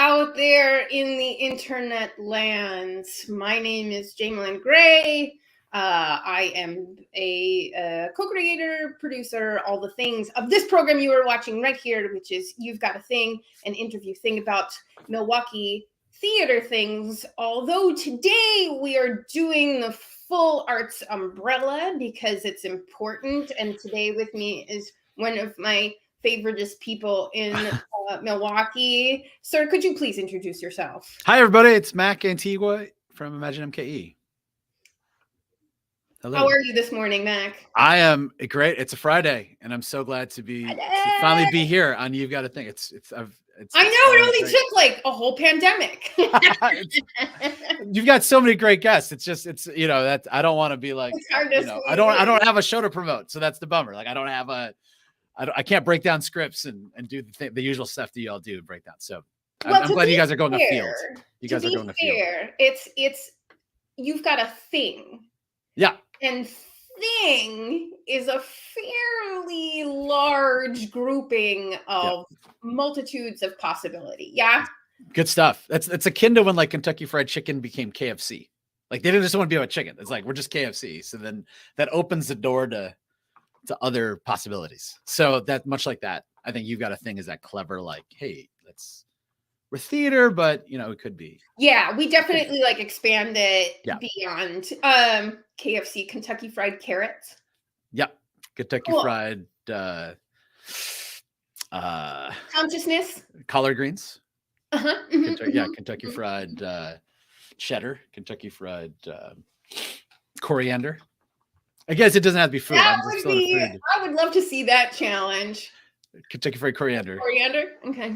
out there in the internet lands. My name is Jamelyn Gray. I am a co-creator, producer, all the things of this program you are watching right here, which is You've Got a Thing, an interview thing about Milwaukee theater things. Although today we are doing the full arts umbrella because it's important. And today with me is one of my favoriteest people in Milwaukee. Sir, could you please introduce yourself? Hi, everybody. It's Mac Antigua from Imagine MKE. Hello. How are you this morning, Mac? I am great. It's a Friday, and I'm so glad to finally be here on You've Got a Thing. I know it only took like a whole pandemic. You've got so many great guests. It's you know, that I don't want to be like, you know, I don't have a show to promote, so that's the bummer. Like I can't break down scripts and do the usual stuff that you all do break down. So I'm glad you guys are going afield. You guys are going afield. It's You've Got a Thing. Yeah. And thing is a fairly large grouping of multitudes of possibility. Yeah. Good stuff. It's akin to when like Kentucky Fried Chicken became KFC. Like they didn't just want to be about chicken. It's like, we're just KFC. So then that opens the door to other possibilities. So that much like that, I think You've Got a Thing is that clever, like, hey, we're theater, but you know, it could be. Yeah, we definitely like expand it beyond KFC, Kentucky Fried Carrots. Yep. Kentucky Fried consciousness. Collard greens. Kentucky Mm-hmm. Fried cheddar, Kentucky Fried coriander. I guess it doesn't have to be food. I would love to see that challenge. Kentucky Fried coriander. Coriander? Okay.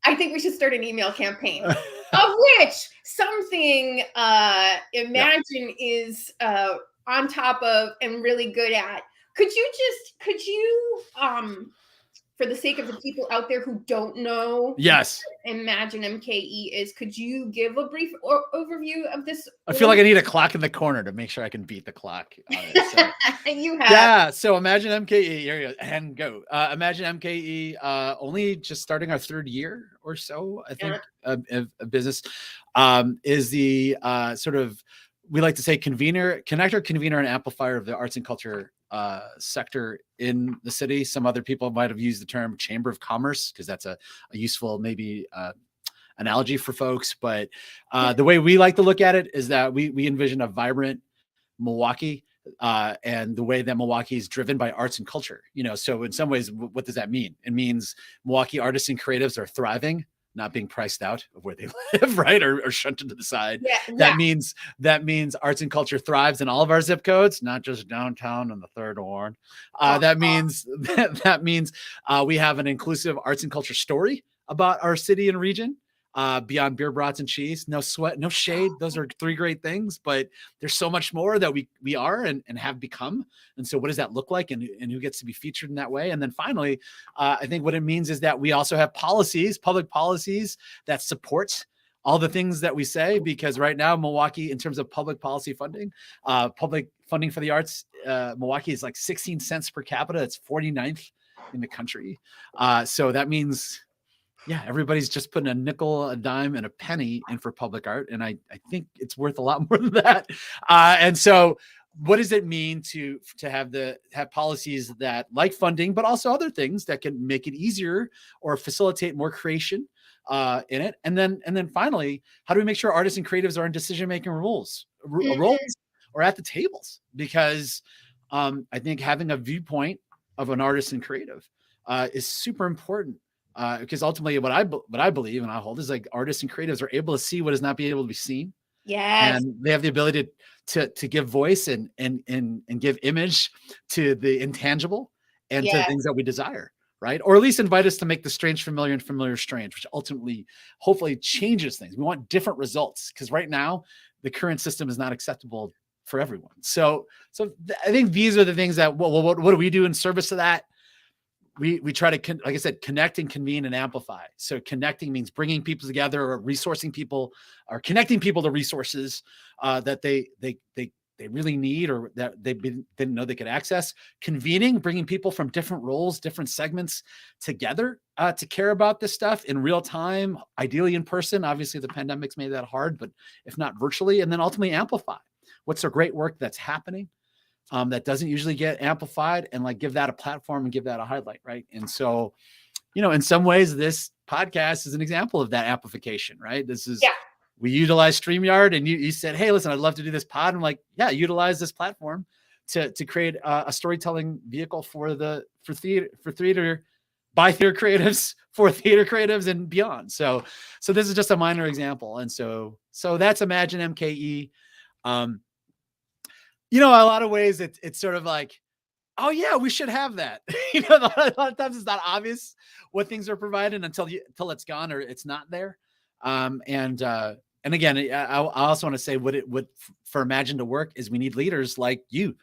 I think we should start an email campaign, of which something Imagine is on top of and really good at. Could you, for the sake of the people out there who don't know, yes, what Imagine MKE is, could you give a brief overview of this? I feel like I need a clock in the corner to make sure I can beat the clock on it, so. You have. Yeah, so Imagine MKE, here you go, and go. Imagine MKE, only just starting our third year or so, I think, of business, is the sort of, we like to say, connector, convener, and amplifier of the arts and culture sector in the city. Some other people might have used the term Chamber of Commerce because that's a useful maybe analogy for folks. But the way we like to look at it is that we envision a vibrant Milwaukee and the way that Milwaukee is driven by arts and culture. You know, so in some ways, what does that mean? It means Milwaukee artists and creatives are thriving, not being priced out of where they live, right? Or shunted to the side. That means arts and culture thrives in all of our zip codes, not just downtown and the third ward. That means we have an inclusive arts and culture story about our city and region. Beyond beer, brats, and cheese. No sweat, no shade. Those are three great things, but there's so much more that we are and have become. And so what does that look like, and who gets to be featured in that way? And then finally, I think what it means is that we also have policies, public policies that support all the things that we say, because right now, Milwaukee, in terms of public policy funding, public funding for the arts, Milwaukee is like 16 cents per capita. It's 49th in the country. So that means, yeah, everybody's just putting a nickel, a dime, and a penny in for public art. And I think it's worth a lot more than that. And so what does it mean to have policies that, like funding, but also other things that can make it easier or facilitate more creation in it? And then finally, how do we make sure artists and creatives are in decision-making roles or at the tables? Because I think having a viewpoint of an artist and creative is super important. Because ultimately what I believe and I hold is like artists and creatives are able to see what is not being able to be seen. Yes. And they have the ability to give voice and give image to the intangible and to things that we desire, right? Or at least invite us to make the strange familiar and familiar strange, which ultimately, hopefully changes things. We want different results because right now the current system is not acceptable for everyone. So I think these are the things that, what do we do in service to that? We try to, like I said, connect and convene and amplify. So connecting means bringing people together or resourcing people or connecting people to resources that they they really need, or that didn't know they could access. Convening, bringing people from different roles, different segments together to care about this stuff in real time, ideally in person. Obviously, the pandemic's made that hard, but if not virtually, and then ultimately amplify what's the great work that's happening that doesn't usually get amplified, and like give that a platform and give that a highlight, right? And so, in some ways, this podcast is an example of that amplification, right? This is, we utilize StreamYard, and you said, hey, listen, I'd love to do this pod. I'm like, yeah, utilize this platform to create a storytelling vehicle for theater, by theater creatives, for theater creatives, and beyond. So this is just a minor example. And so that's Imagine MKE. A lot of ways it's sort of like, oh yeah, we should have that. A lot of times it's not obvious what things are provided until it's gone or it's not there. And again, I also want to say what for Imagine to work is we need leaders like you,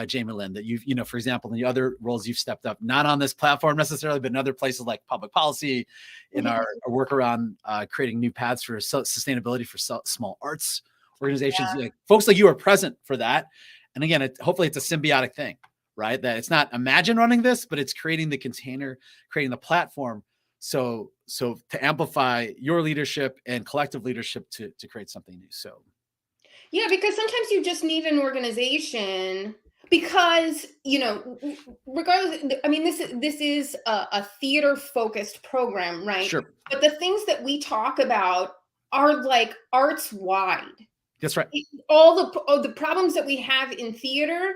Jamie Lynn, that you've, for example, in the other roles you've stepped up, not on this platform necessarily, but in other places like public policy, in our work around creating new paths for sustainability for small arts organizations. Like, folks like you are present for that. And again, hopefully it's a symbiotic thing, right? That it's not Imagine running this, but it's creating the container, creating the platform. So to amplify your leadership and collective leadership to create something new. So. Yeah, because sometimes you just need an organization because, regardless, I mean, this is a theater focused program, right? Sure. But the things that we talk about are like arts wide. That's right. All the problems that we have in theater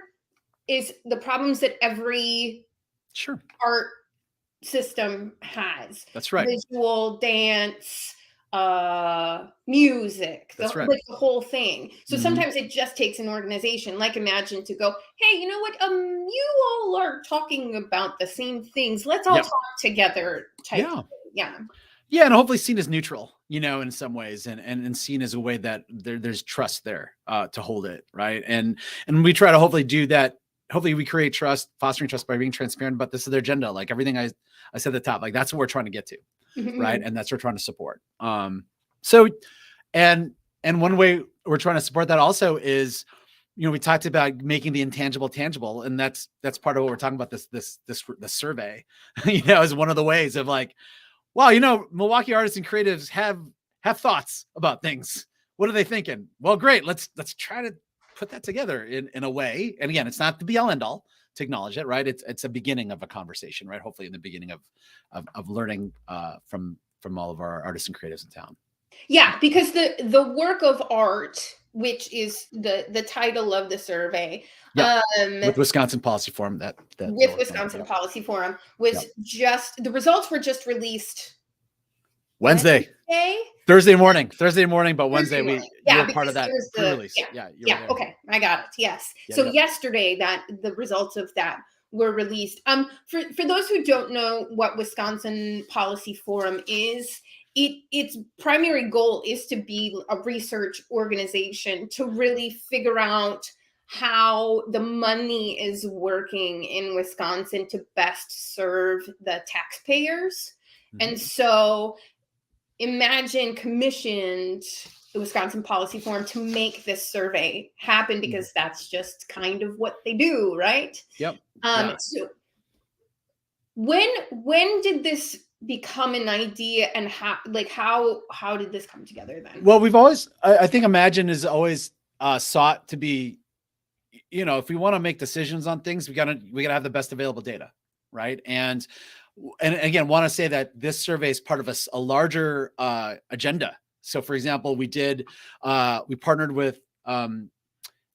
is the problems that every art system has. That's right. Visual, dance, music, That's right. Like the whole thing. So sometimes it just takes an organization like Imagine to go, hey, you know what? You all are talking about the same things. Let's all talk together. Yeah, and hopefully seen as neutral, in some ways, and seen as a way that there's trust there to hold it, right? And we try to hopefully do that. Hopefully we create trust, fostering trust by being transparent about this is their agenda. Like everything I said at the top, like that's what we're trying to get to, right? And that's what we're trying to support. So, and one way we're trying to support that also is, we talked about making the intangible tangible, and that's part of what we're talking about. The survey, is one of the ways of like, wow, Milwaukee artists and creatives have thoughts about things. What are they thinking? Well, great. Let's try to put that together in a way. And again, it's not the be all end all to acknowledge it, right? It's a beginning of a conversation, right? Hopefully in the beginning of learning from all of our artists and creatives in town. Yeah, because the work of art, which is the title of the survey, with Wisconsin Policy Forum, with Wisconsin Policy Forum was just, the results were just released Thursday morning, but Wednesday we were part of that pre-release. Yeah. Okay, I got it. Yes. So yesterday the results of that were released. For those who don't know what Wisconsin Policy Forum is, its primary goal is to be a research organization to really figure out how the money is working in Wisconsin to best serve the taxpayers. And so Imagine commissioned the Wisconsin Policy Forum to make this survey happen because that's just kind of what they do, right? Yep. So when did this become an idea, and how did this come together then? Well, we've always, I think Imagine is always sought to be, if we want to make decisions on things, we gotta have the best available data, right? And again, want to say that this survey is part of a larger agenda. So, for example, we partnered with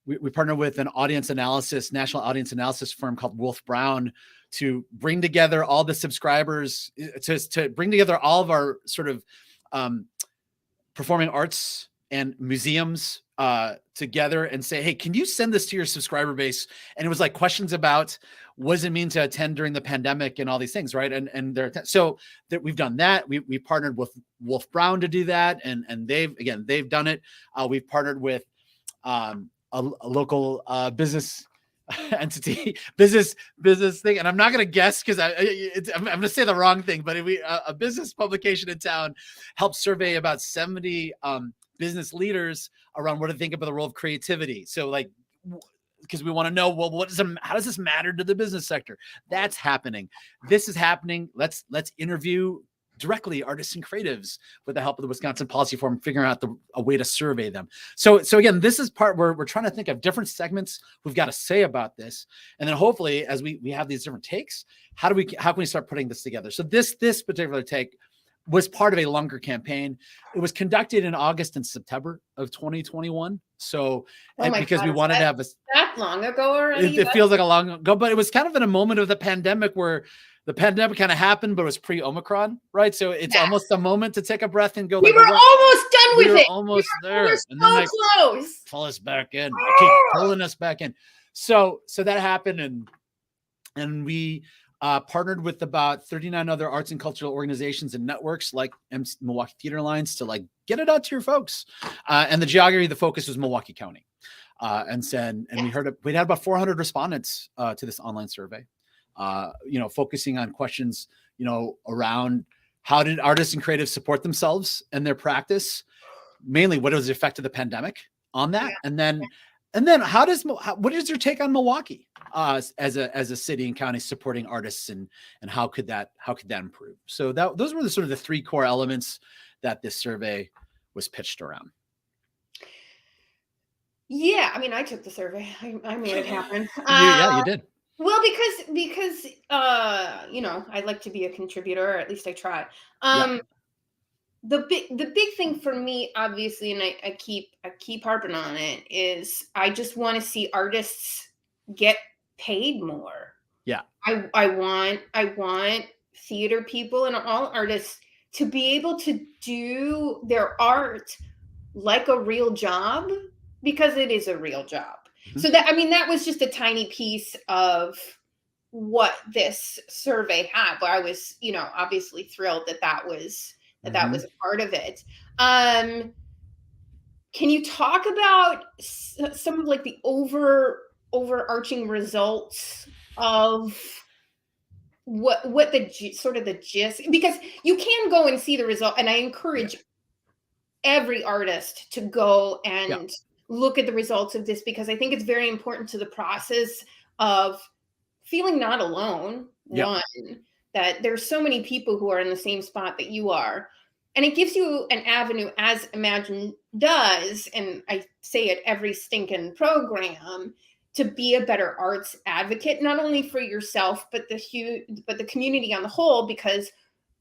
we partnered with an national audience analysis firm called Wolf Brown to bring together all the subscribers, to bring together all of our sort of performing arts and museums together and say, hey, can you send this to your subscriber base? And it was like questions about what does it mean to attend during the pandemic and all these things, right? So that we've done that. We partnered with Wolf Brown to do that, and they've done it. We've partnered with a local business entity, business thing, and I'm not going to guess because I'm going to say the wrong thing, but a business publication in town helped survey about 70 business leaders around what to think about the role of creativity. So like because we want to know, well, how does this matter to the business sector? That's happening. This is happening. Let's interview directly artists and creatives with the help of the Wisconsin Policy Forum, figuring out a way to survey them. So again, this is part where we're trying to think of different segments we've got to say about this. And then hopefully as we have these different takes, how can we start putting this together? So this particular take was part of a longer campaign. It was conducted in August and September of 2021. So because we wanted to have that long ago already. It feels like a long ago, but it was kind of in a moment of the pandemic where the pandemic kind of happened, but it was pre-Omicron, right? So it's almost a moment to take a breath and go. We were almost done with it. Almost there. And then close. Pull us back in. They keep pulling us back in. So that happened, and we partnered with about 39 other arts and cultural organizations and networks like Milwaukee Theater Alliance to like get it out to your folks. And the geography, the focus was Milwaukee County. We had about 400 respondents to this online survey. Focusing on questions, around how did artists and creatives support themselves and their practice? Mainly, what was the effect of the pandemic on that? Yeah. And then what is your take on Milwaukee as a city and county supporting artists, and how could that improve? So those were the sort of the three core elements that this survey was pitched around. Yeah, I mean, I took the survey. I made it happen. You did. Well, because I like to be a contributor, or at least I try. The big thing for me, obviously, and I keep harping on it, is I just want to see artists get paid more. Yeah. I want theater people and all artists to be able to do their art like a real job, because it is a real job. So that was just a tiny piece of what this survey had, but I was, obviously thrilled that was a part of it. Can you talk about some of like the overarching results of what the sort of the gist, because you can go and see the result, and I encourage every artist to go and look at the results of this, because I think it's very important to the process of feeling not alone. One, that there's so many people who are in the same spot that you are. And it gives you an avenue, as Imagine does, and I say it every stinking program, to be a better arts advocate, not only for yourself, but the community on the whole, because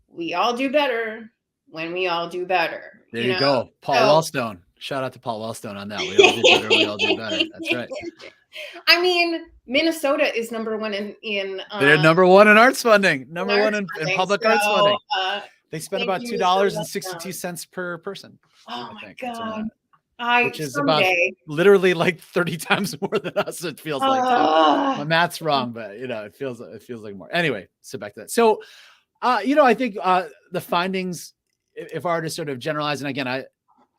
we all do better when we all do better. There you go. Paul Wellstone. Shout out to Paul Wellstone on that. We all do better. We all do better. That's right. I mean, Minnesota is number one in they're number one in arts funding, number one in public arts funding. They spend about $2.62 per person. Oh my God. Which is about literally like 30 times more than us. It feels like my math's wrong, but it feels like more. Anyway, so back to that. So, I think the findings, if artists sort of generalize, and again,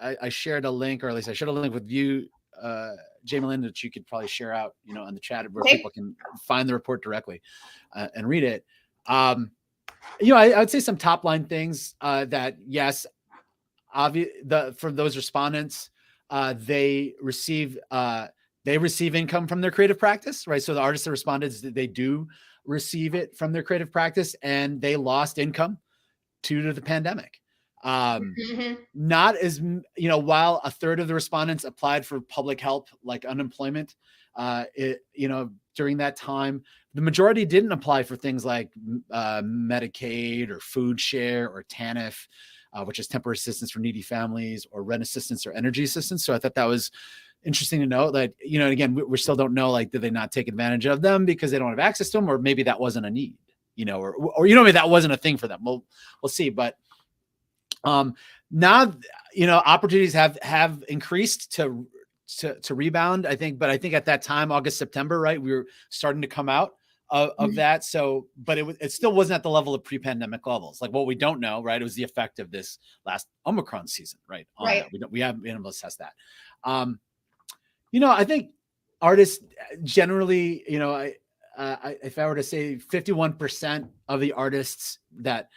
I shared a link, or at least I shared a link with you, Jamie Lynn, that you could probably share out, on the chat where people can find the report directly and read it. I would say some top line things that yes, for those respondents, they receive income from their creative practice, right? So the artists that responded, they do receive it from their creative practice, and they lost income due to the pandemic. Not as, while a third of the respondents applied for public help, like unemployment, during that time, the majority didn't apply for things like Medicaid or food share or TANF, which is temporary assistance for needy families, or rent assistance or energy assistance. So I thought that was interesting to know that, again, we still don't know, like, did they not take advantage of them because they don't have access to them, or maybe that wasn't a need, or maybe that wasn't a thing for them. We'll see. But now, opportunities have increased to rebound, I think. But I think at that time, August, September, right, we were starting to come out of that. So, but it still wasn't at the level of pre-pandemic levels. Like, what we don't know, right, it was the effect of this last Omicron season, right? We haven't been able to assess that. I think artists generally, if I were to say 51% of the artists that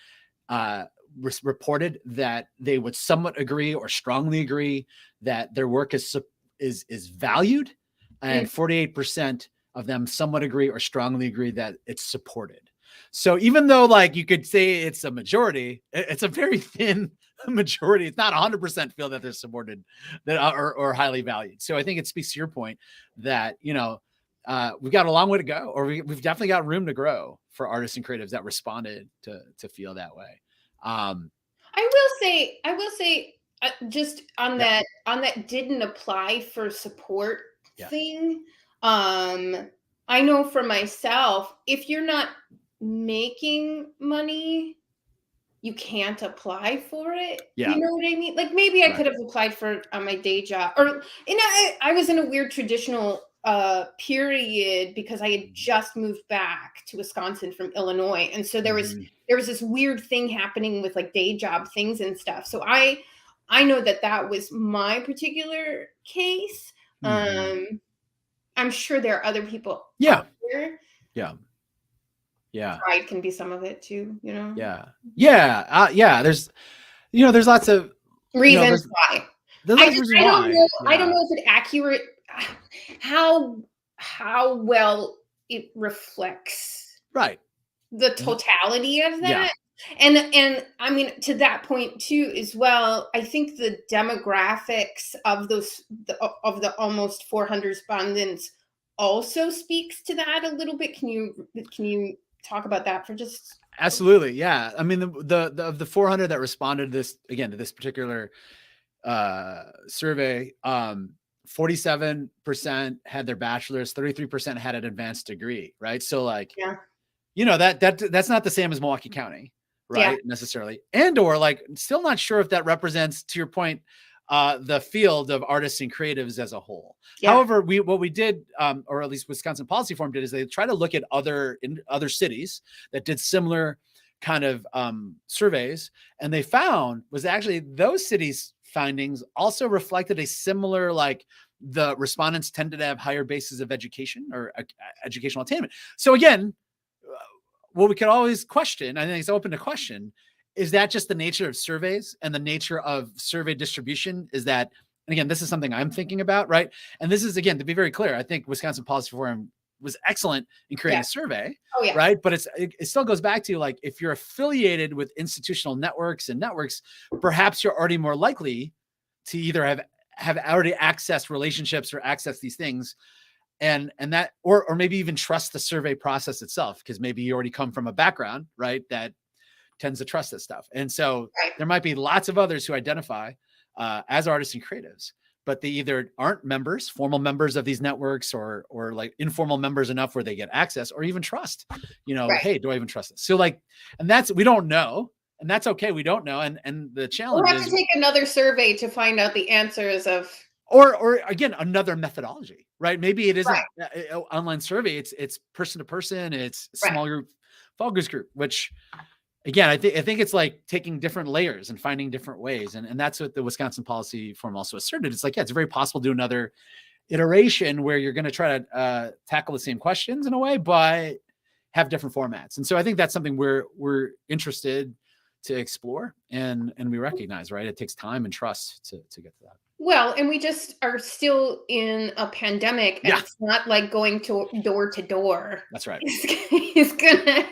reported that they would somewhat agree or strongly agree that their work is valued and 48% of them somewhat agree or strongly agree that it's supported. So even though like you could say it's a majority, it's a very thin majority. It's not 100% feel that they're supported that or highly valued. So I think it speaks to your point that, you know, we've got a long way to go, or we've definitely got room to grow for artists and creatives that responded to feel that way. I will say, just on that didn't apply for support thing. I know for myself, if you're not making money, you can't apply for it. You know what I mean? Like maybe I could have applied for on my day job, or I was in a weird traditional period because I had just moved back to Wisconsin from Illinois, and so there was this weird thing happening with like day job things and stuff. So I know that was my particular case. I'm sure there are other people out there. Pride can be some of it too, you know? There's, you know, there's lots of reasons why. I don't know if it's accurate, how well it reflects the totality of that. And I mean, to that point too, as well, I think the demographics of the almost 400 respondents also speaks to that a little bit. Can you talk about that for just? Absolutely. Yeah. I mean, the 400 that responded to this particular survey, 47% had their bachelor's, 33% had an advanced degree. Right. So like, you know, that's not the same as Milwaukee County, right? Necessarily. And, or like, still not sure if that represents, to your point, the field of artists and creatives as a whole. However, what we did, or at least Wisconsin Policy Forum did, is they try to look at other cities that did similar kind of surveys, and they found was actually those cities' findings also reflected a similar, like, the respondents tended to have higher bases of education or educational attainment. So again, what we could always question, I think it's open to question, is that just the nature of surveys and the nature of survey distribution? Is that, and again, this is something I'm thinking about, right? And this is, again, to be very clear, I think Wisconsin Policy Forum was excellent in creating a survey, right? But it still goes back to, like, if you're affiliated with institutional networks, perhaps you're already more likely to either have already accessed relationships or access these things, and that, or maybe even trust the survey process itself, because maybe you already come from a background, right, that tends to trust this stuff. And so there might be lots of others who identify as artists and creatives, but they either aren't members, formal members of these networks, or like informal members enough where they get access, or even trust, you know, hey, do I even trust this? So like, and we don't know, and that's okay. We don't know. And the challenge we'll have to take another survey to find out the answers of, or again, another methodology, right? Maybe it isn't an online survey. It's person to person. It's small group, focus group, which, again, I think it's like taking different layers and finding different ways. And that's what the Wisconsin Policy Forum also asserted. It's like, it's very possible to do another iteration where you're going to try to tackle the same questions in a way, but have different formats. And so I think that's something we're interested to explore, and we recognize, right, it takes time and trust to get to that. Well, and we just are still in a pandemic, and it's not like going to door to door. That's right. It's gonna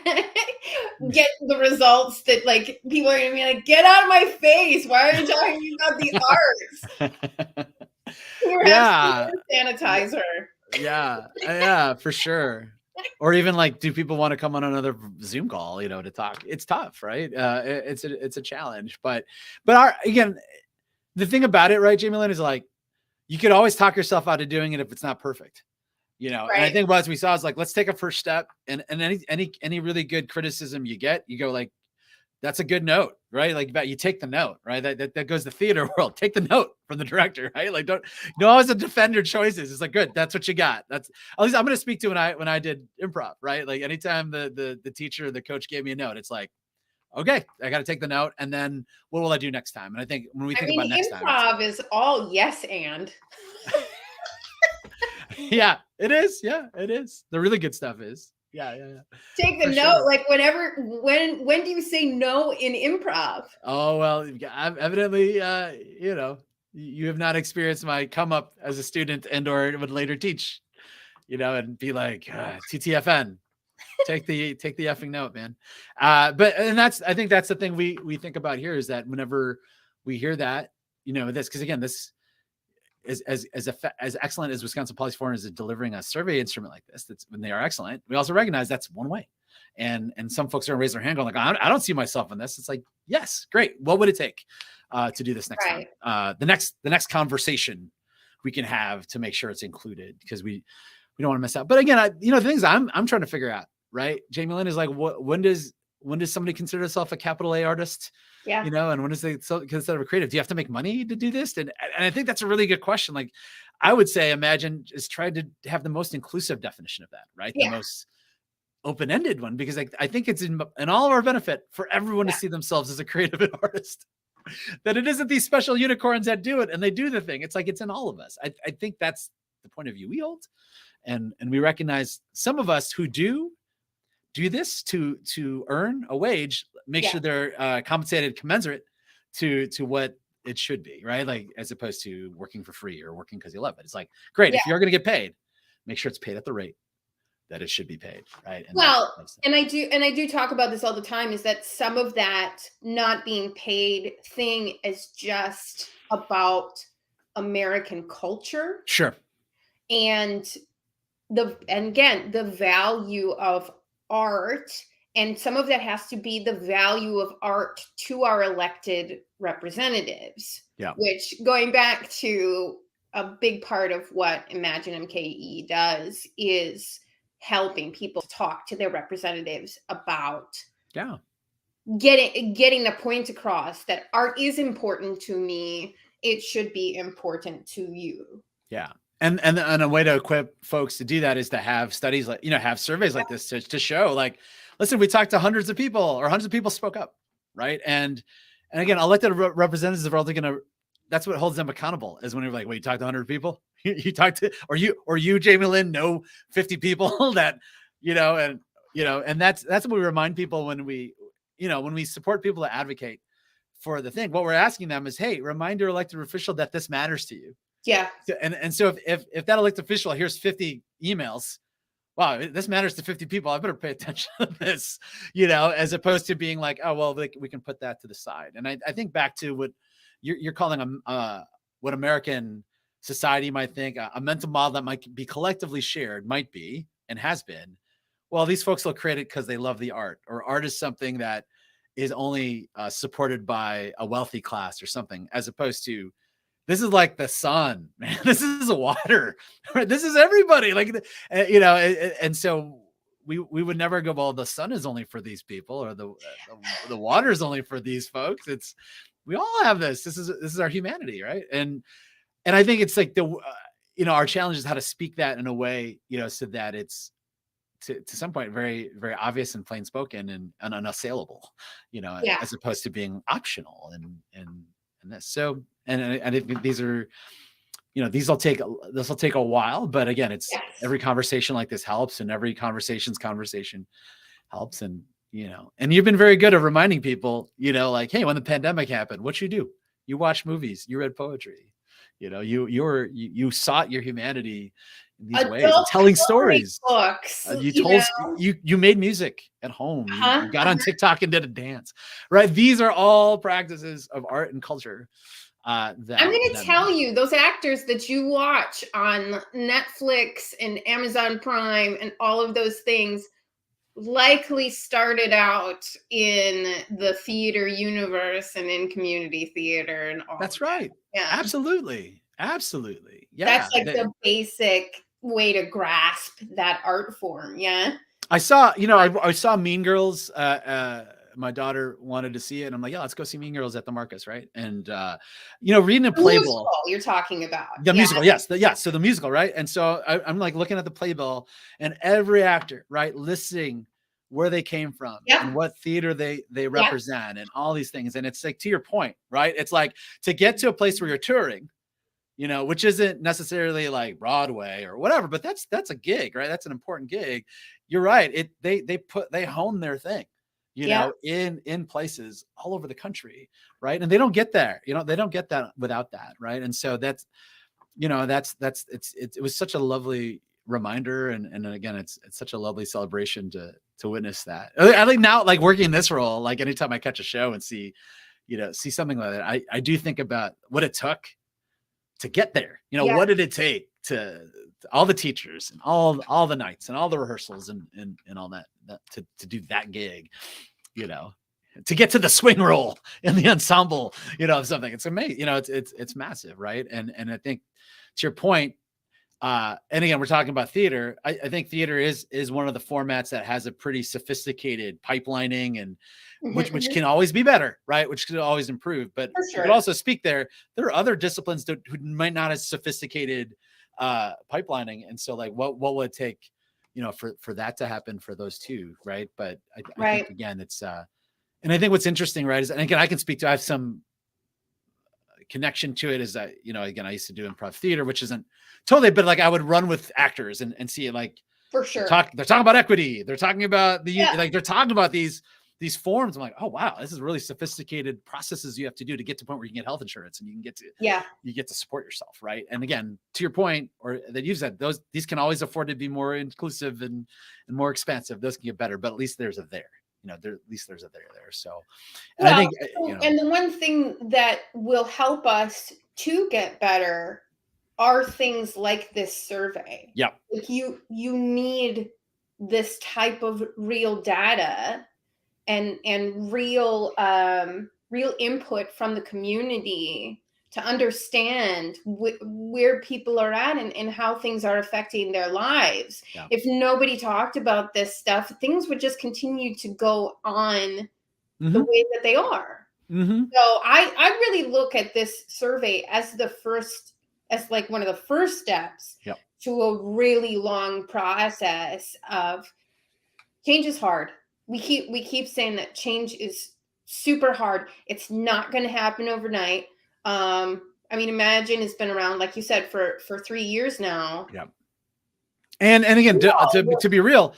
get the results that, like, people are gonna be like, get out of my face. Why are you talking about the arts? Sanitizer. Yeah, for sure. Or even like, do people want to come on another Zoom call, you know, to talk? It's tough, right? It's a challenge, but again, the thing about it, right, Jamie Lynn, is like, you could always talk yourself out of doing it if it's not perfect, you know? And I think what we saw is like, let's take a first step, and any really good criticism you get, you go like, that's a good note, right? Like, you take the note, right? That goes to the theater world. Take the note from the director, right? Like, don't always defend your choices. It's like, good, that's what you got. That's, at least I'm going to speak to when I did improv, right? Like, anytime the teacher, the coach gave me a note, it's like, okay, I got to take the note, and then what will I do next time? And I think when we think about next time, improv is all yes and. Yeah, it is. Yeah, it is. The really good stuff is. Yeah. Take the note. Sure. Like, when do you say no in improv? Oh, well, evidently, you know, You have not experienced my come up as a student and or would later teach, and be like, TTFN, take the effing note, man. But I think that's the thing we think about here, is that whenever we hear that, this, because again, this is as excellent as Wisconsin Policy Forum is at delivering a survey instrument like this, that's when they are excellent. We also recognize that's one way. And some folks are gonna raise their hand going like, I don't see myself in this. It's like, yes, great. What would it take to do this next time? The next conversation we can have to make sure it's included, because we don't want to miss out. But again, the things I'm trying to figure out, right? Jamie Lynn is like, when does somebody consider themselves a capital A artist? Yeah. And when does they consider a creative? Do you have to make money to do this? And I think that's a really good question. Like, I would say, Imagine is trying to have the most inclusive definition of that, right? Yeah. The most open-ended one, because I think it's in all of our benefit for everyone to see themselves as a creative and artist. That it isn't these special unicorns that do it and they do the thing. It's like, it's in all of us. I think that's the point of view we hold. And we recognize some of us who do this to earn a wage, make sure they're compensated commensurate to what it should be, right? Like, as opposed to working for free or working because you love it. It's like, great, if you're going to get paid, make sure it's paid at the rate that it should be paid, right? And and I do talk about this all the time, is that some of that not being paid thing is just about American culture. Sure. And again, the value of art, and some of that has to be the value of art to our elected representatives. Yeah. Which, going back to a big part of what Imagine MKE does, is helping people talk to their representatives about getting the point across that art is important to me. It should be important to you. Yeah. And a way to equip folks to do that is to have studies like, have surveys like this to show, like, listen, we talked to hundreds of people, or hundreds of people spoke up. Right. And again, elected representatives are only going to, that's what holds them accountable, is when you're like, wait, you talked to 100 people? You talked to, or you, Jamie Lynn, know 50 people that, and that's what we remind people when we support people to advocate for the thing. What we're asking them is, hey, remind your elected official that this matters to you. Yeah. And so if that elected official hears 50 emails, wow, this matters to 50 people, I better pay attention to this, as opposed to being like, oh, well, we can put that to the side. And I think back to what you're calling what American society might think, a mental model that might be collectively shared, might be, and has been. Well, these folks will create it because they love the art, or art is something that is only supported by a wealthy class or something, as opposed to, this is like the sun, man. This is the water. This is everybody. Like, and so we would never go, well, the sun is only for these people, or the water is only for these folks. We all have this. This is our humanity, right? And I think it's like our challenge is how to speak that in a way, so that it's to some point very, very obvious and plain spoken and unassailable, as opposed to being optional and this. So, and I think these are, this will take a while, but again, it's every conversation like this helps, and every conversation helps. And, and you've been very good at reminding people, like, hey, when the pandemic happened, what you do? You watched movies, you read poetry, you sought your humanity in these ways, and telling stories. Books, you made music at home. You got on TikTok and did a dance, right? These are all practices of art and culture. I'm going to tell you, those actors that you watch on Netflix and Amazon Prime and all of those things likely started out in the theater universe and in community theater and all. That's right. Yeah, absolutely. Yeah, that's like the basic way to grasp that art form. Yeah. I saw, I saw Mean Girls. My daughter wanted to see it, and I'm like, yeah, let's go see Mean Girls at the Marcus, right? And reading a playbill. You're talking about the musical, yes, so the musical, right? And so I'm like looking at the playbill, and every actor, right, listing where they came from and what theater they represent, and all these things. And it's like, to your point, right? It's like, to get to a place where you're touring, which isn't necessarily like Broadway or whatever, but that's a gig, right? That's an important gig. You're right. They hone their thing. you know, in places all over the country. Right. And they don't get there, you know, they don't get that without that. Right. And so that's, you know, it was such a lovely reminder. And again, it's such a lovely celebration to witness that. I think now, like working in this role, like anytime I catch a show and see something like that, I do think about what it took to get there. You know, what did it take to all the teachers and all the nights and all the rehearsals and all that to do that gig, you know, to get to the swing roll in the ensemble, you know, of something. It's amazing. You know, it's massive. Right. And I think to your point, and again, we're talking about theater. I think theater is one of the formats that has a pretty sophisticated pipelining and which can always be better, right? Which could always improve. But you could also speak there are other disciplines who might not have sophisticated pipelining. And so like what will it take, you know, for that to happen for those two, right? But I think again, it's and I think what's interesting, right, is, and again, I can speak to, I have some connection to it, is that, you know, again, I used to do improv theater, which isn't totally, but like I would run with actors and see it, like, for sure. They're talking about equity. They're talking about like, they're talking about these forms. I'm like, oh, wow, this is really sophisticated processes you have to do to get to the point where you can get health insurance and you can get to, you get to support yourself. Right. And again, to your point, or that you've said, these can always afford to be more inclusive and more expansive. Those can get better, but at least there's a there. You know, at least there's a there. So, and I think, you know, and the one thing that will help us to get better are things like this survey. Yeah. Like you need this type of real data and real input from the community to understand where people are at and how things are affecting their lives. Yeah. If nobody talked about this stuff, things would just continue to go on the way that they are. So I really look at this survey as like one of the first steps to a really long process of change is hard. We keep saying that change is super hard. It's not going to happen overnight. I mean, Imagine has been around, like you said, for 3 years now. Yeah. And again, to be real,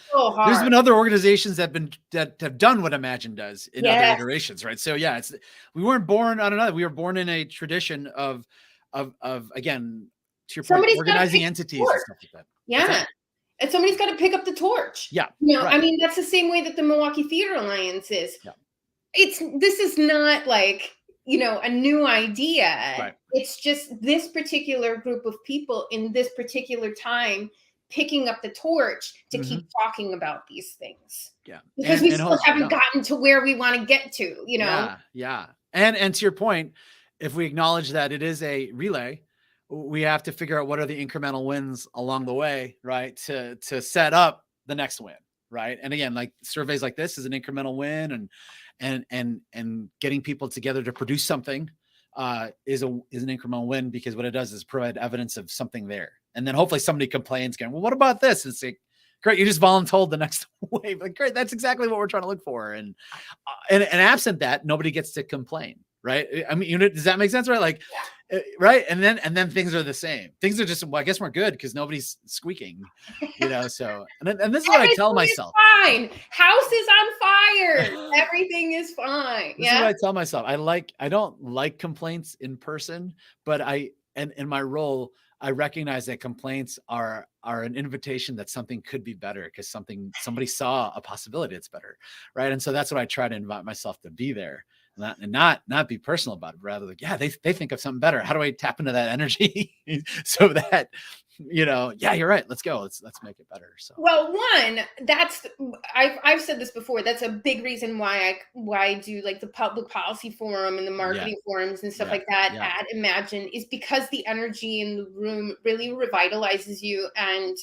there's been other organizations that have done what Imagine does in other iterations, right? So yeah, we weren't born on another. We were born in a tradition of again, to your point, organizing entities and stuff like that. Yeah. And somebody's got to pick up the torch. Yeah. You know, I mean, that's the same way that the Milwaukee Theater Alliance is. Yeah. This is not like, you know, a new idea. Right. It's just this particular group of people in this particular time picking up the torch to keep talking about these things. Yeah. Because we still haven't gotten to where we want to get to, you know? Yeah. And to your point, if we acknowledge that it is a relay, we have to figure out what are the incremental wins along the way, right? To set up the next win. Right. And again, like surveys like this is an incremental win, and getting people together to produce something is an incremental win, because what it does is provide evidence of something there. And then hopefully somebody complains going, well, what about this? And it's like, great, you just voluntold the next wave. Like, great, that's exactly what we're trying to look for. And absent that, nobody gets to complain. Right. I mean, does that make sense? Right. Like, right. And then things are the same. Things are just, well, I guess we're good because nobody's squeaking, you know? So, and this is what I tell myself. Fine. House is on fire. Everything is fine. This is what I tell myself. I don't like complaints in person, but in my role, I recognize that complaints are an invitation that something could be better because somebody saw a possibility that's better. Right. And so that's what I try to invite myself to be there. And not be personal about it, rather like, yeah, they think of something better. How do I tap into that energy so that, you know, yeah, you're right. Let's go. Let's make it better. So, well, I've said this before. That's a big reason why I do like the public policy forum and the marketing forums and stuff like that at Imagine, is because the energy in the room really revitalizes you and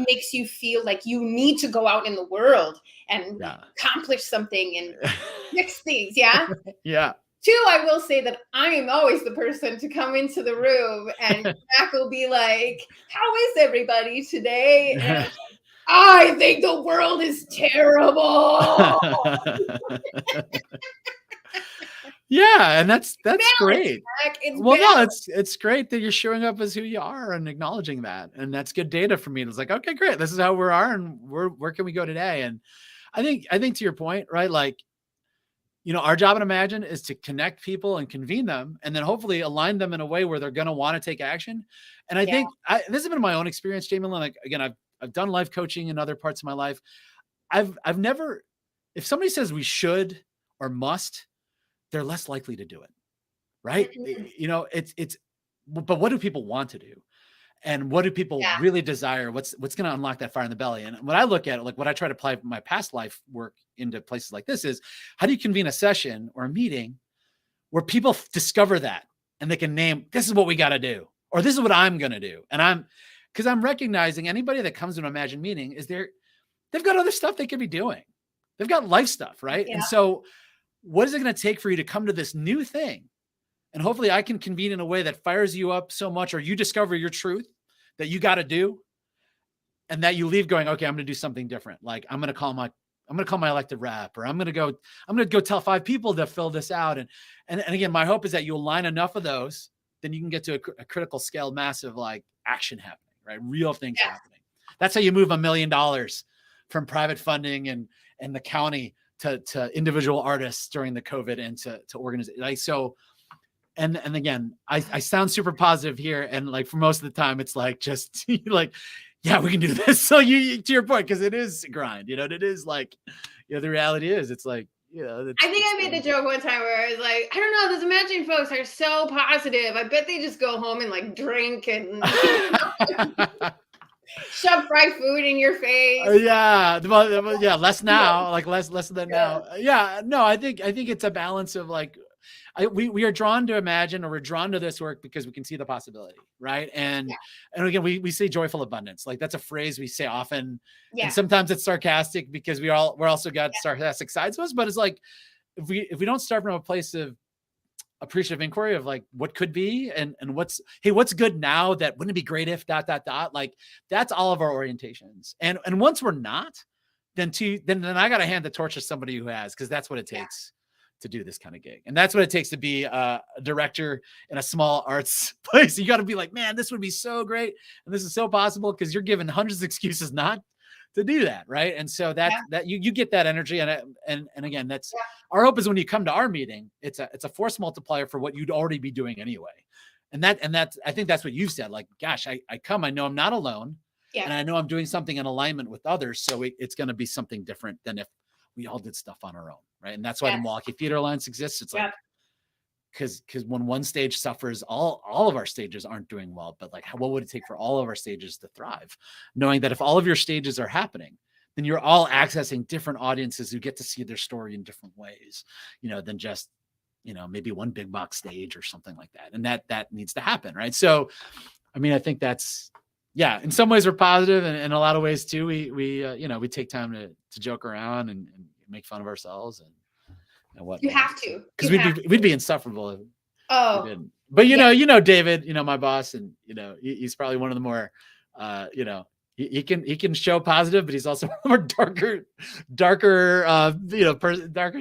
makes you feel like you need to go out in the world and accomplish something and fix things. Yeah. Yeah. Two, I will say that I am always the person to come into the room and Mac will be like, how is everybody today? And I think the world is terrible. Yeah, and that's great. No, it's great that you're showing up as who you are and acknowledging that. And that's good data for me. It's like, okay, great. This is how we are, and where can we go today? And I think to your point, right? Like, our job at Imagine is to connect people and convene them, and then hopefully align them in a way where they're going to want to take action. And I think this has been my own experience, Jamie. Like, again, I've done life coaching in other parts of my life. I've never, if somebody says we should or must, they're less likely to do it. Right. But what do people want to do? And what do people really desire? What's going to unlock that fire in the belly? And when I look at it, like what I try to apply my past life work into places like this is, how do you convene a session or a meeting where people discover that and they can name, this is what we got to do, or this is what I'm going to do. And because I'm recognizing anybody that comes to an Imagine meeting they've got other stuff they could be doing. They've got life stuff. Right. Yeah. And so what is it going to take for you to come to this new thing? And hopefully I can convene in a way that fires you up so much, or you discover your truth that you got to do, and that you leave going, okay, I'm going to do something different. Like I'm going to call my elected rep, or I'm going to go tell 5 people to fill this out. And again, my hope is that you align enough of those, then you can get to a critical scale, massive, like action happening, right? Real things happening. That's how you move $1 million from private funding and the county to individual artists during the COVID and to organizations. Like, so, and again, I sound super positive here. And like for most of the time, it's like, just like, yeah, we can do this. So you to your point, because it is a grind, and it is like, the reality is it's like, I think I made the joke one time where I was like, I don't know, those Imagine folks are so positive. I bet they just go home and like drink and shove fried food in your face. Less now, like less than now. No, I think it's a balance of like, we are drawn to Imagine, or we're drawn to this work because we can see the possibility, right? And again, we say joyful abundance. Like that's a phrase we say often, and sometimes it's sarcastic because we're also got sarcastic sides to us. But it's like, if we don't start from a place of appreciative inquiry of like what could be and what's good now, that wouldn't it be great if ... like that's all of our orientations. And once we're not, then I got to hand the torch to somebody who has, because that's what it takes to do this kind of gig. And that's what it takes to be a director in a small arts place. You got to be like, man, this would be so great. And this is so possible, because you're given hundreds of excuses not to do that. Right. And so that you get that energy. And again, that's our hope is when you come to our meeting, it's a force multiplier for what you'd already be doing anyway. And that's, I think that's what you've said. Like, gosh, I come, I know I'm not alone, and I know I'm doing something in alignment with others. So it's going to be something different than if we all did stuff on our own. Right. And that's why the Milwaukee Theater Alliance exists. It's like, because when one stage suffers, all of our stages aren't doing well. But like, what would it take for all of our stages to thrive? Knowing that if all of your stages are happening, then you're all accessing different audiences who get to see their story in different ways, than just, maybe one big box stage or something like that. And that needs to happen. Right. So, I mean, I think that's, in some ways we're positive, and in a lot of ways too, we take time to joke around and make fun of ourselves and what you have to, because we'd be insufferable if we didn't. But David, my boss, and he's probably one of the more he can show positive, but he's also more darker darker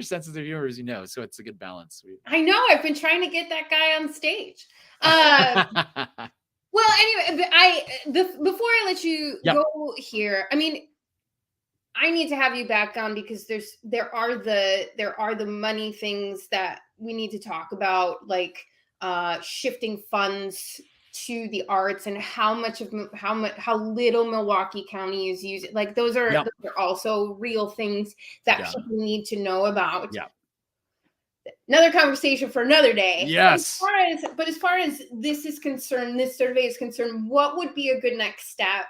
sensitive humor, so it's a good balance. I know, I've been trying to get that guy on stage. Well, anyway, before I let you go here, I mean, I need to have you back on, because there are the money things that we need to talk about, like shifting funds to the arts, and how little Milwaukee County is using. Like those are also real things that people need to know about. Yeah. Another conversation for another day. Yes. But as far as this is concerned, this survey is concerned, what would be a good next step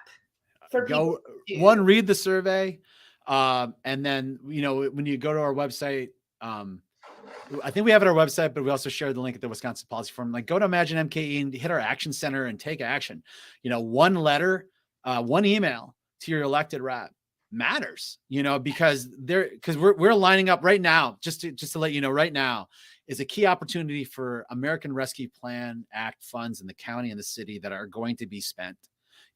for people to do? One, read the survey. And then, when you go to our website, I think we have it on our website, but we also share the link at the Wisconsin Policy Forum. Like, go to Imagine MKE and hit our action center and take action. One letter, one email to your elected rep matters, because we're lining up right now, just to let you know, right now is a key opportunity for American Rescue Plan Act funds in the county and the city that are going to be spent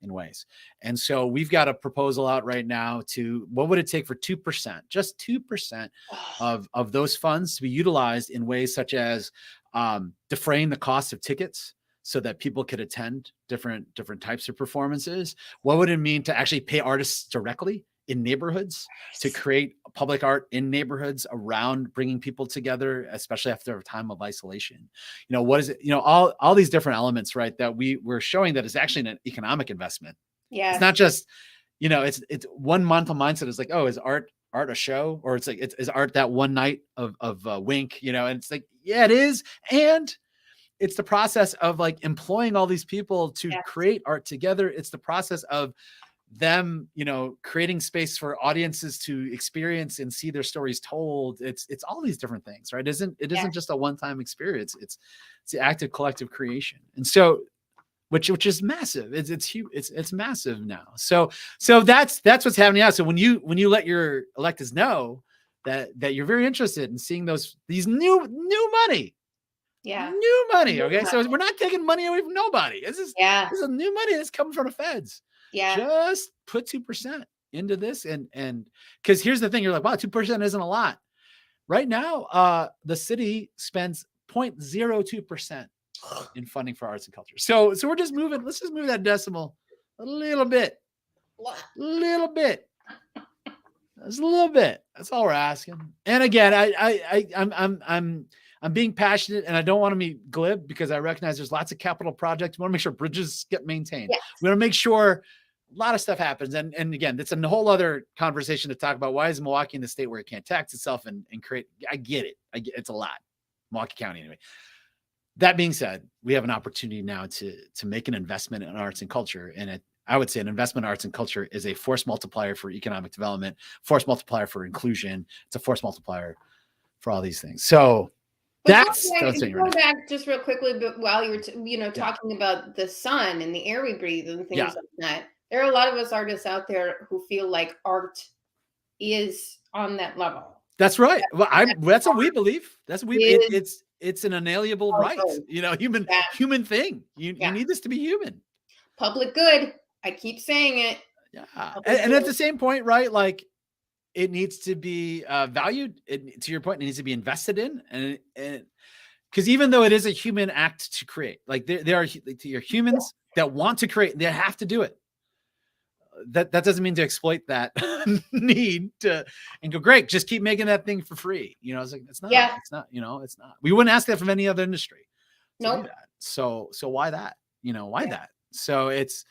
in ways. And so we've got a proposal out right now to, what would it take for 2%, just 2% of those funds to be utilized in ways such as defraying the cost of tickets so that people could attend different types of performances. What would it mean to actually pay artists directly in neighborhoods, to create public art in neighborhoods around bringing people together, especially after a time of isolation. You know, what is it? You know, all these different elements, right? That we're showing that it's actually an economic investment. Yeah. It's not just, you know, it's one mental mindset is like, oh, is art a show? Or it's like, is art that one night of wink, you know? And it's like, yeah, it is. And it's the process of like employing all these people to create art together. It's the process of them, you know, creating space for audiences to experience and see their stories told. It's all these different things, right? It isn't just a one-time experience. It's the active collective creation. And so, which is massive. It's huge. It's massive now. So that's what's happening now. So when you let your electeds know that you're very interested in seeing these new money. Yeah. New money. Okay. So we're not taking money away from nobody. This is new money that's coming from the feds. Yeah. Just put 2% into this. And because here's the thing, you're like, wow, 2% isn't a lot. Right now, the city spends 0.02% in funding for arts and culture. So we're just moving. Let's just move that decimal a little bit. Little bit. Just a little bit. That's all we're asking. And again, I'm being passionate, and I don't want to be glib because I recognize there's lots of capital projects. We want to make sure bridges get maintained. Yes. We want to make sure a lot of stuff happens. And again, that's a whole other conversation to talk about. Why is Milwaukee in the state where it can't tax itself and create? I get it. It's a lot. Milwaukee County anyway. That being said, we have an opportunity now to make an investment in arts and culture. And I would say an investment in arts and culture is a force multiplier for economic development, force multiplier for inclusion. It's a force multiplier for all these things. So that's go back just real quickly, but while you were talking about the sun and the air we breathe and things like that, there are a lot of us artists out there who feel like art is on that level. That's right. Well, that's what we believe. That's what it's an inalienable right. You know, human thing. You need this to be human. Public good. I keep saying it. Yeah. And at the same point, right? Like, it needs to be valued. To your point, it needs to be invested in, and because even though it is a human act to create, like there are humans that want to create, they have to do it. That doesn't mean to exploit that need to and go, great, just keep making that thing for free. You know, it's like it's not. You know, it's not. We wouldn't ask that from any other industry. Nope. So why that? You know, why that? So it's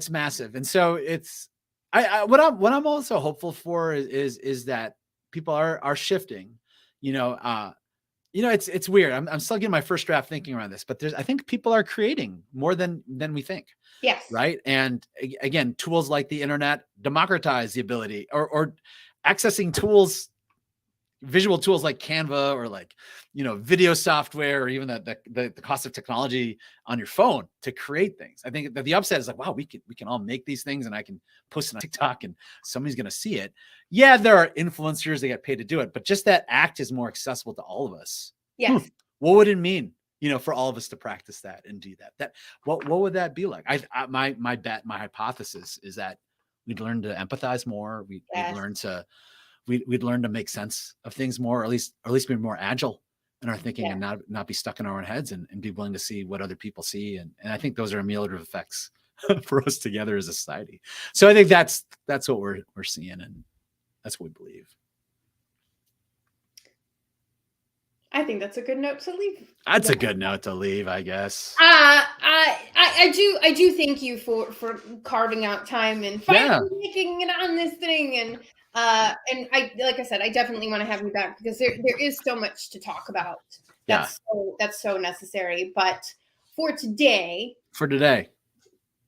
massive, and so it's. What I'm also hopeful for is that people are shifting, you know, it's weird. I'm still getting my first draft thinking around this, but I think people are creating more than we think. Yes. Right. And again, tools like the internet democratize the ability or accessing tools, visual tools like Canva or like, you know, video software or even the cost of technology on your phone to create things. I think that the upside is like, wow, we can all make these things and I can post it on TikTok and somebody's going to see it. Yeah, there are influencers that get paid to do it, but just that act is more accessible to all of us. Yes. What would it mean, you know, for all of us to practice that and do that? What would that be like? My hypothesis is that we'd learn to empathize more. We'd learn to we'd learn to make sense of things more, or at least be more agile in our thinking and not be stuck in our own heads and be willing to see what other people see. And I think those are ameliorative effects for us together as a society. So I think that's what we're seeing, and that's what we believe. I think that's a good note to leave. That's a good note to leave, I guess. I do thank you for carving out time and finally making it on this thing. And I, like I said, I definitely want to have you back because there is so much to talk about. That's so necessary. But for today,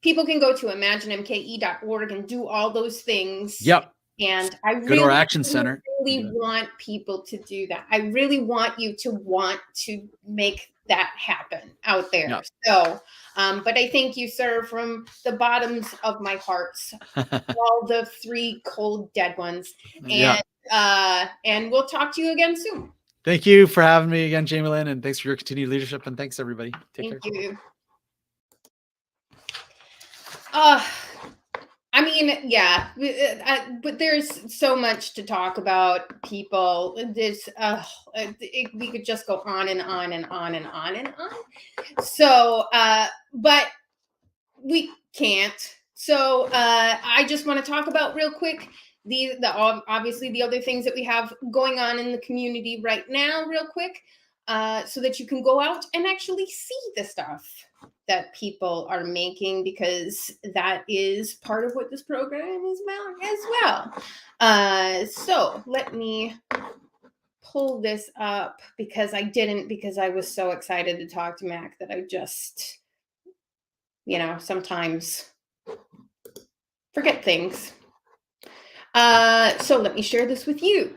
people can go to imaginemke.org and do all those things. Yep. And I go to our action center. Really want people to do that. I really want you to want to make that happen out there. Yep. So, but I thank you, sir, from the bottoms of my heart, all the 3 cold dead ones. And we'll talk to you again soon. Thank you for having me again, Jamie Lynn, and thanks for your continued leadership. And thanks, everybody. Take care. Thank you. I mean, but there's so much to talk about, people. This we could just go on and on and on and on and on. So, but we can't. So I just want to talk about real quick obviously the other things that we have going on in the community right now, real quick, so that you can go out and actually see the stuff that people are making, because that is part of what this program is about as well. So let me pull this up, because I was so excited to talk to Mac that I just, sometimes forget things. So let me share this with you.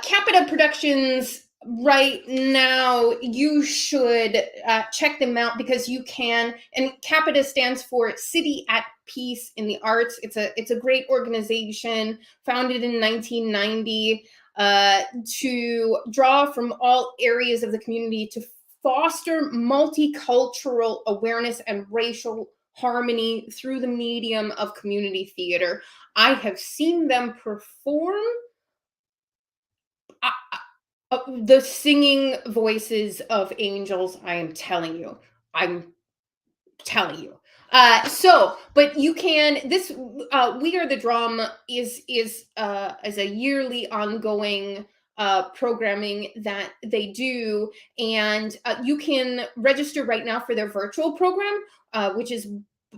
Capita Productions, right now, you should check them out, because you can, and Capita stands for City at Peace in the Arts. It's a great organization founded in 1990 to draw from all areas of the community to foster multicultural awareness and racial harmony through the medium of community theater. I have seen them perform. The singing voices of angels, I am telling you. But you can, We Are the Drum is a yearly ongoing programming that they do, and you can register right now for their virtual program, which is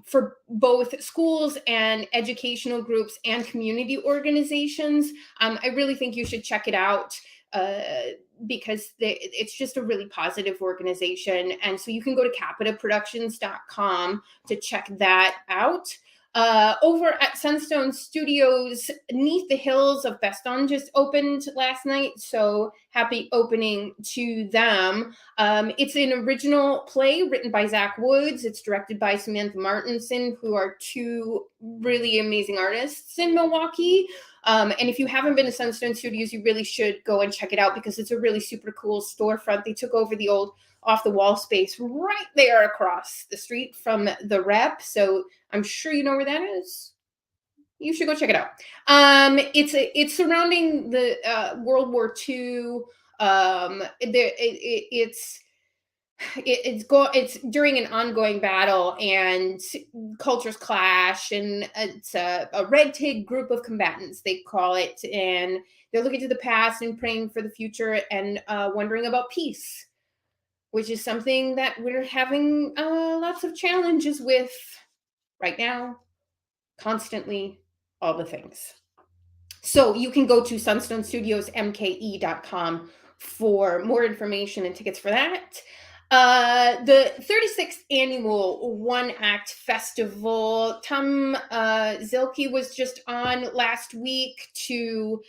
for both schools and educational groups and community organizations. I really think you should check it out, because it's just a really positive organization. And so you can go to capitaproductions.com to check that out. Over at Sunstone Studios, Neath the Hills of Beston just opened last night, so happy opening to them. It's an original play written by Zach Woods. It's directed by Samantha Martinson, who are two really amazing artists in Milwaukee. And if you haven't been to Sunstone Studios, you really should go and check it out, because it's a really super cool storefront. They took over the old off-the-wall space right there across the street from the Rep, so I'm sure you know where that is. You should go check it out. It's surrounding the World War II. It's during an ongoing battle, and cultures clash, and it's a red tag group of combatants, they call it, and they're looking to the past and praying for the future, and wondering about peace, which is something that we're having lots of challenges with right now, constantly, all the things. So you can go to sunstonestudiosmke.com for more information and tickets for that. The 36th annual One Act Festival. Tom Zilke was just on last week to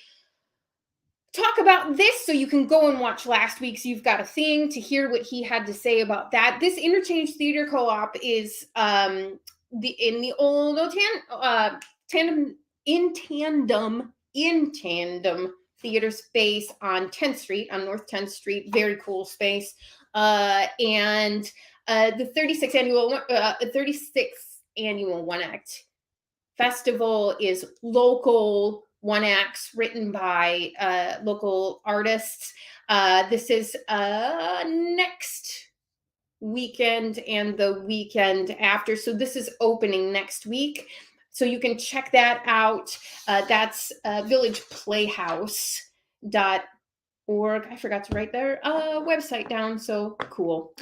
talk about this, so you can go and watch last week's You've Got a Thing to hear what he had to say about that. This Interchange Theater Co-op is in the old in tandem theater space on 10th Street, on North 10th Street. Very cool space. And the 36th annual One Act Festival is local one acts written by local artists. This is next weekend and the weekend after. So this is opening next week. So you can check that out. That's villageplayhouse.org. I forgot to write their website down. So cool.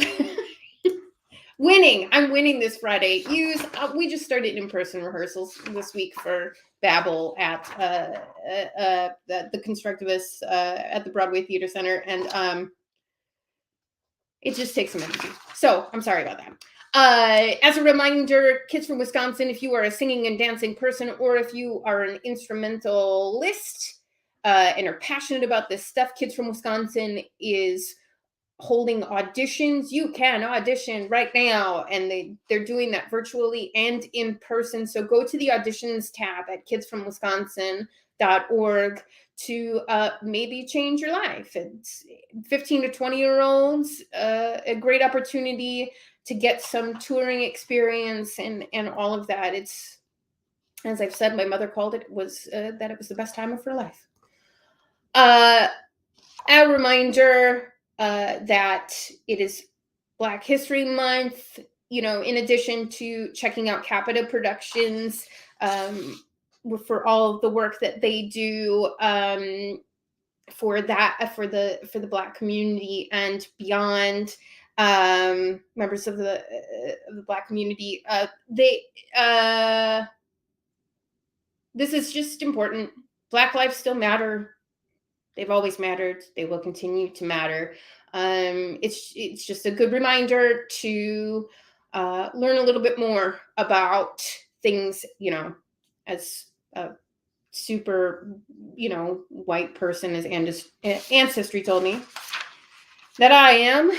I'm winning this Friday. We just started in-person rehearsals this week for Babel at the Constructivists at the Broadway Theater Center, and it just takes some energy. So I'm sorry about that. As a reminder, kids from Wisconsin, if you are a singing and dancing person, or if you are an instrumentalist and are passionate about this stuff, Kids from Wisconsin is holding auditions. You can audition right now, and they're doing that virtually and in person. So go to the auditions tab at kidsfromwisconsin.org to maybe change your life. It's 15 to 20-year-olds, a great opportunity to get some touring experience and all of that. It's, as I've said, my mother called it, that it was the best time of her life. A reminder, that it is Black History Month, you know, in addition to checking out Capita Productions for all of the work that they do for the Black community and beyond, members of the Black community. This is just important. Black lives still matter. They've always mattered. They will continue to matter. It's just a good reminder to learn a little bit more about things, you know, as a super, you know, white person, as Ancestry told me that I am.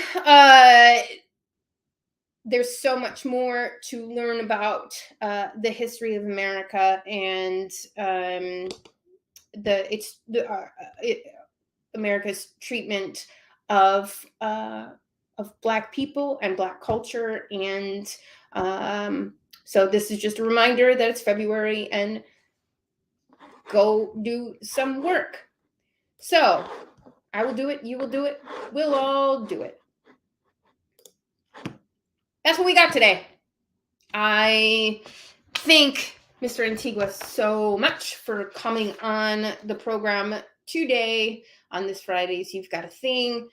There's so much more to learn about the history of America and America's treatment of Black people and Black culture. And so this is just a reminder that it's February and go do some work. So I will do it. You will do it. We'll all do it. That's what we got today. I thank Mr. Antigua so much for coming on the program today on this Fridays You've Got a Thing.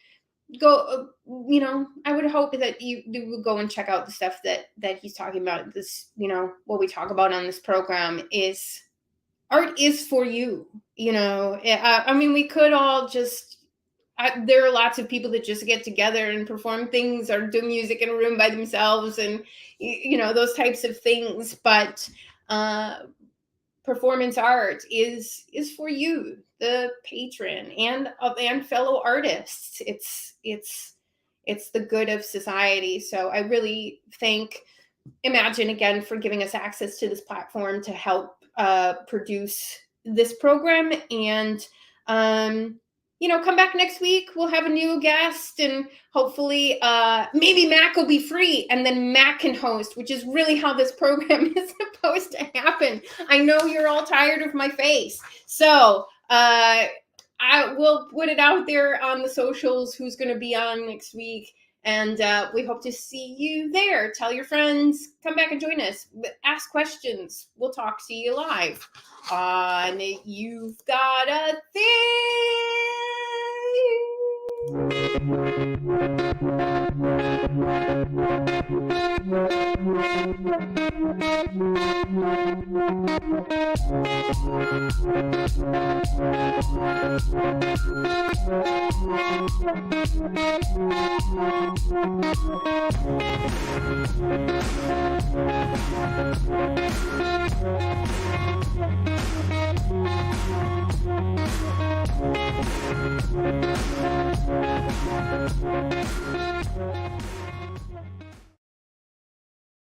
Go, you know, I would hope that you would go and check out the stuff that he's talking about. This, you know, what we talk about on this program is art is for you. You know, I mean, we could all just, there are lots of people that just get together and perform things or do music in a room by themselves and, you know, those types of things. But performance art is for you, the patron and fellow artists. It's the good of society. So I really thank Imagine again for giving us access to this platform to help produce this program. And you know, come back next week. We'll have a new guest, and hopefully maybe Mac will be free, and then Mac can host, which is really how this program is supposed to happen. I know you're all tired of my face. So I will put it out there on the socials who's going to be on next week. And we hope to see you there. Tell your friends, come back and join us. Ask questions. We'll talk to you live on You've Got a thing.